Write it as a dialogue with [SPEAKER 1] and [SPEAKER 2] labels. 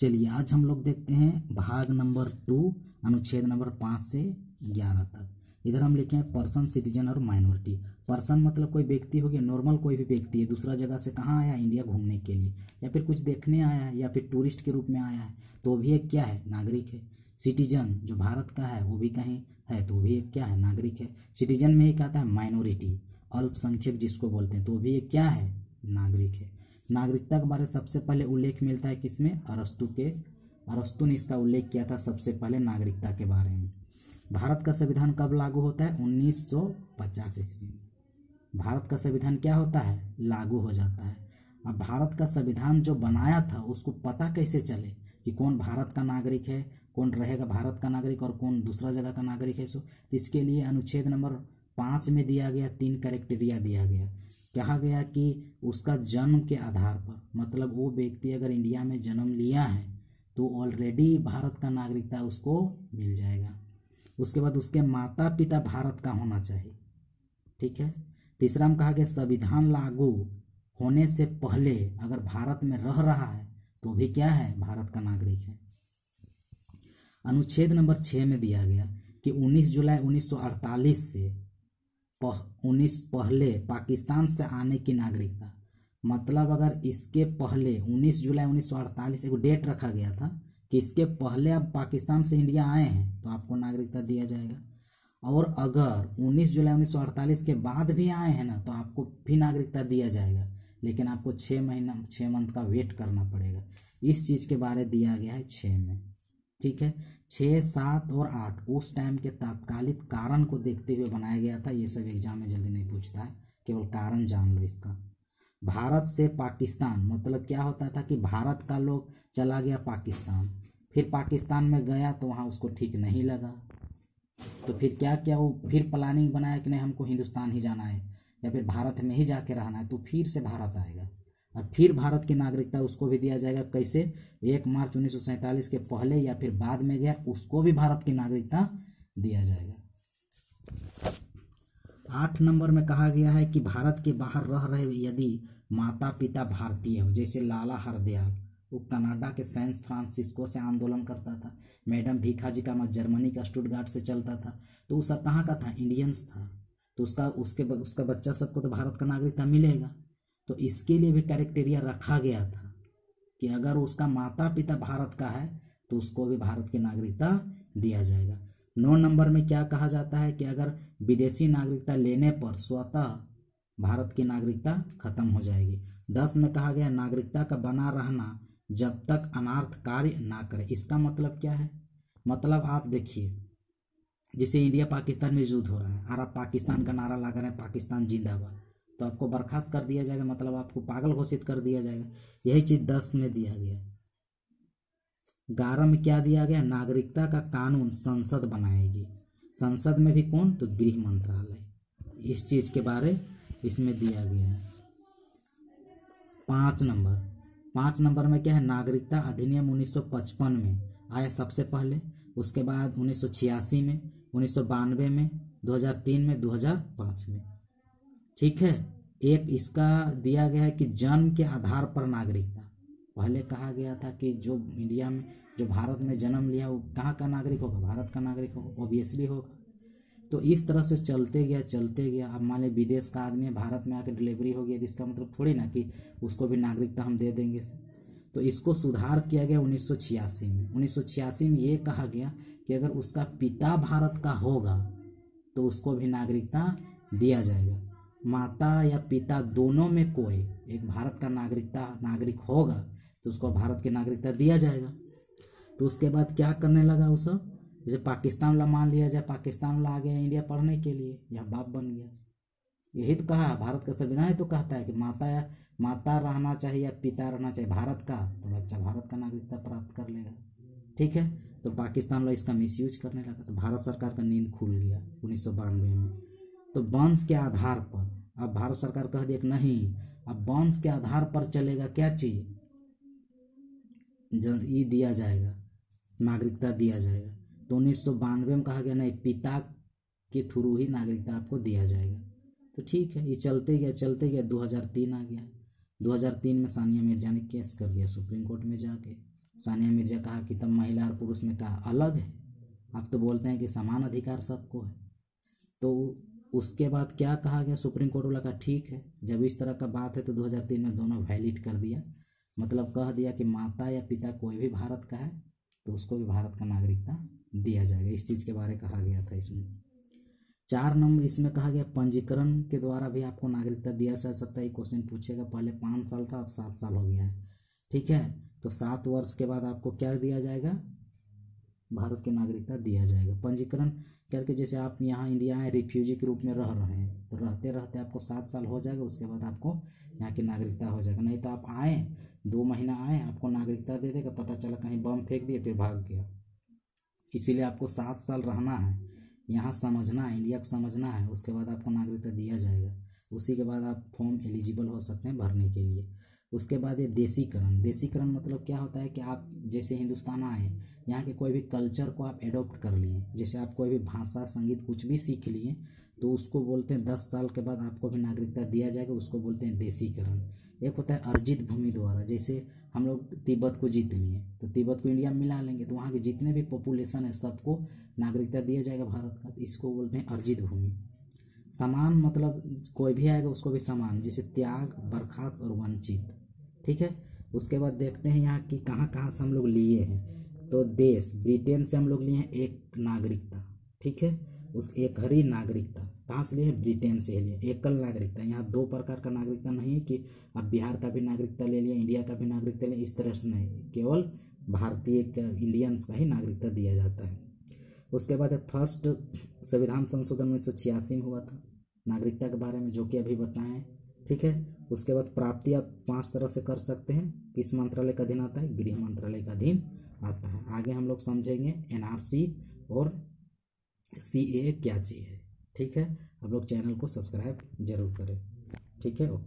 [SPEAKER 1] चलिए आज हम लोग देखते हैं भाग नंबर 2 अनुच्छेद नंबर 5 से 11 तक। इधर हम लिखे हैं पर्सन, सिटीजन और माइनॉरिटी। पर्सन मतलब कोई व्यक्ति हो गया, नॉर्मल कोई भी व्यक्ति है, दूसरा जगह से कहाँ आया, इंडिया घूमने के लिए, या फिर कुछ देखने आया है, या फिर टूरिस्ट के रूप में आया है, तो भी एक क्या है, नागरिक है। सिटीजन जो भारत का है वो भी कहीं है तो भी एक क्या है, नागरिक है। सिटीजन में ही कहता है माइनॉरिटी, अल्पसंख्यक जिसको बोलते हैं, तो भी एक क्या है, नागरिक है। नागरिकता के बारे में सबसे पहले उल्लेख मिलता है किसमें, अरस्तु ने इसका उल्लेख किया था सबसे पहले नागरिकता के बारे में। भारत का संविधान कब लागू होता है, 1950 ईस्वी में भारत का संविधान क्या होता है, लागू हो जाता है। अब भारत का संविधान जो बनाया था उसको पता कैसे चले कि कौन भारत का नागरिक है, कौन रहेगा भारत का नागरिक और कौन दूसरा जगह का नागरिक है। तो इसके लिए अनुच्छेद नंबर 5 में दिया गया 3 क्राइटेरिया दिया गया। कहा गया कि उसका जन्म के आधार पर, मतलब वो व्यक्ति अगर इंडिया में जन्म लिया है तो ऑलरेडी भारत का नागरिकता उसको मिल जाएगा। उसके बाद उसके माता पिता भारत का होना चाहिए, ठीक है। तीसरा में कहा गया संविधान लागू होने से पहले अगर भारत में रह रहा है तो भी क्या है, भारत का नागरिक है। अनुच्छेद नंबर 6 में दिया गया कि 19 जुलाई 1948 से 19 पहले पाकिस्तान से आने की नागरिकता, मतलब अगर इसके पहले 19 जुलाई 1948 एक डेट रखा गया था कि इसके पहले आप पाकिस्तान से इंडिया आए हैं तो आपको नागरिकता दिया जाएगा, और अगर 19 जुलाई 1948 के बाद भी आए हैं ना तो आपको भी नागरिकता दिया जाएगा, लेकिन आपको 6 मंथ का वेट करना पड़ेगा। इस चीज़ के बारे दिया गया है 6 में, ठीक है। 6, 7 और 8 उस टाइम के तात्कालिक कारण को देखते हुए बनाया गया था। ये सब एग्जाम में जल्दी नहीं पूछता है, केवल कारण जान लो इसका। भारत से पाकिस्तान मतलब क्या होता था कि भारत का लोग चला गया पाकिस्तान, फिर पाकिस्तान में गया तो वहाँ उसको ठीक नहीं लगा, तो फिर क्या किया, वो फिर प्लानिंग बनाया कि नहीं हमको हिंदुस्तान ही जाना है या फिर भारत में ही जाके रहना है, तो फिर से भारत आएगा और फिर भारत की नागरिकता उसको भी दिया जाएगा। कैसे, 1 मार्च 1947 के पहले या फिर बाद में गया उसको भी भारत की नागरिकता दिया जाएगा। 8 नंबर में कहा गया है कि भारत के बाहर रह रहे यदि माता पिता भारतीय हो, जैसे लाला हरदयाल वो कनाडा के सैन फ्रांसिस्को से आंदोलन करता था, मैडम भीखाजी का मत जर्मनी का स्टुटगार्ट से चलता था, तो वो सब कहाँ का था, इंडियंस था, तो उसका बच्चा सबको तो भारत का नागरिकता मिलेगा। तो इसके लिए भी क्राइटेरिया रखा गया था कि अगर उसका माता पिता भारत का है तो उसको भी भारत की नागरिकता दिया जाएगा। 9 नंबर में क्या कहा जाता है कि अगर विदेशी नागरिकता लेने पर स्वतः भारत की नागरिकता खत्म हो जाएगी। 10 में कहा गया नागरिकता का बना रहना जब तक अनर्थ कार्य ना करे। इसका मतलब क्या है, मतलब आप देखिए जैसे इंडिया पाकिस्तान में युद्ध हो रहा है और आप पाकिस्तान का नारा लगा रहे हैं पाकिस्तान जिंदाबाद, तो आपको बर्खास्त कर दिया जाएगा, मतलब आपको पागल घोषित कर दिया जाएगा। यही चीज 10 में दिया गया। 11 में क्या दिया गया, नागरिकता का कानून संसद बनाएगी। संसद में भी कौन, तो गृह मंत्रालय। इस चीज के बारे इसमें दिया गया है। 5 नंबर में क्या है, नागरिकता अधिनियम 1955 में आया सबसे पहले, उसके बाद 1986 में, 1992 में, 2003 में, 2005 में, ठीक है। एक इसका दिया गया है कि जन्म के आधार पर नागरिकता। पहले कहा गया था कि जो इंडिया में जो भारत में जन्म लिया वो कहाँ का नागरिक होगा, भारत का नागरिक होगा, ऑब्वियसली होगा। तो इस तरह से चलते गया। अब मान लीजिए विदेश का आदमी भारत में आकर डिलीवरी हो गया, इसका मतलब थोड़ी ना कि उसको भी नागरिकता हम दे देंगे। तो इसको सुधार किया गया 1986 में। 1986 में ये कहा गया कि अगर उसका पिता भारत का होगा तो उसको भी नागरिकता दिया जाएगा। माता या पिता दोनों में कोई एक भारत का नागरिक होगा तो उसको भारत की नागरिकता दिया जाएगा। तो उसके बाद क्या करने लगा वो सब, जैसे पाकिस्तान वाला मान लिया जाए, पाकिस्तान वाला आ गया इंडिया पढ़ने के लिए, यह बाप बन गया। यही तो कहा भारत का संविधान ही तो कहता है कि माता रहना चाहिए या पिता रहना चाहिए भारत का, तो बच्चा भारत का नागरिकता प्राप्त कर लेगा, ठीक है। तो पाकिस्तान वाला इसका मिसयूज करने लगा, तो भारत सरकार का नींद खुल गया 1992 में। तो वंश के आधार पर अब भारत सरकार कह दिया कि नहीं, अब वंश के आधार पर चलेगा, क्या चीज, ये दिया जाएगा, नागरिकता दिया जाएगा। तो 1992 में कहा गया नहीं, पिता के थ्रू ही नागरिकता आपको दिया जाएगा। तो ठीक है, ये चलते गया 2003 आ गया। 2003 में सानिया मिर्जा ने केस कर दिया सुप्रीम कोर्ट में जाके, सानिया मिर्जा कहा कि तब महिला और पुरुष में कहा अलग है, आप तो बोलते हैं कि समान अधिकार सबको है। तो उसके बाद क्या कहा गया, सुप्रीम कोर्ट वाला का ठीक है, जब इस तरह का बात है तो 2003 में दोनों वैलिड कर दिया, मतलब कह दिया कि माता या पिता कोई भी भारत का है तो उसको भी भारत का नागरिकता दिया जाएगा। इस चीज़ के बारे में कहा गया था इसमें। 4 नंबर इसमें कहा गया पंजीकरण के द्वारा भी आपको नागरिकता दिया जा सकता है। ये क्वेश्चन पूछेगा, पहले 5 साल था अब 7 साल हो गया है, ठीक है। तो 7 वर्ष के बाद आपको क्या दिया जाएगा, भारत की नागरिकता दिया जाएगा। पंजीकरण करके जैसे आप यहाँ इंडिया में रिफ्यूजी के रूप में रह रहे हैं तो रहते रहते आपको 7 साल हो जाएगा, उसके बाद आपको यहाँ की नागरिकता हो जाएगा। नहीं तो आप आए 2 महीना आए, आपको नागरिकता दे देगा, पता चला कहीं बम फेंक दिए फिर भाग गया। इसीलिए आपको 7 साल रहना है, यहाँ समझना है, इंडिया को समझना है, उसके बाद आपको नागरिकता दिया जाएगा। उसी के बाद आप फॉर्म एलिजिबल हो सकते हैं भरने के लिए। उसके बाद ये देसीकरण, देसीकरण मतलब क्या होता है कि आप जैसे हिंदुस्तान आए, यहाँ के कोई भी कल्चर को आप एडॉप्ट कर लिए, जैसे आप कोई भी भाषा संगीत कुछ भी सीख लिए तो उसको बोलते हैं 10 साल के बाद आपको भी नागरिकता दिया जाएगा, उसको बोलते हैं देसीकरण। एक होता है अर्जित भूमि द्वारा, जैसे हम लोग तिब्बत को जीत लिए तो तिब्बत को इंडिया में मिला लेंगे तो वहाँ के जितने भी पॉपुलेशन है सबको नागरिकता दिया जाएगा भारत का, तो इसको बोलते हैं अर्जित भूमि। समान मतलब कोई भी आएगा उसको भी समान, जैसे त्याग, बर्खास्त और वंचित, ठीक है। उसके बाद देखते हैं यहाँ की कहाँ कहाँ से हम लोग लिए हैं। तो देश ब्रिटेन से हम लोग लिए हैं एक नागरिकता, ठीक है, उस एक हरी नागरिकता कहाँ से लिए हैं, ब्रिटेन से लिए एकल नागरिकता। यहाँ 2 प्रकार का नागरिकता नहीं है कि आप बिहार का भी नागरिकता ले लिया, इंडिया का भी नागरिकता ले, इस तरह से नहीं, केवल भारतीय इंडियंस का ही नागरिकता दिया जाता है। उसके बाद फर्स्ट संविधान संशोधन 1986 में हुआ था नागरिकता के बारे में, जो कि अभी बताएं, ठीक है। उसके बाद प्राप्ति आप 5 तरह से कर सकते हैं, किस मंत्रालय का अधीन आता है, गृह मंत्रालय का अधीन आता है। आगे हम लोग समझेंगे एनआरसी और सीए क्या चीज़ है, ठीक है। आप लोग चैनल को सब्सक्राइब जरूर करें, ठीक है, ओके।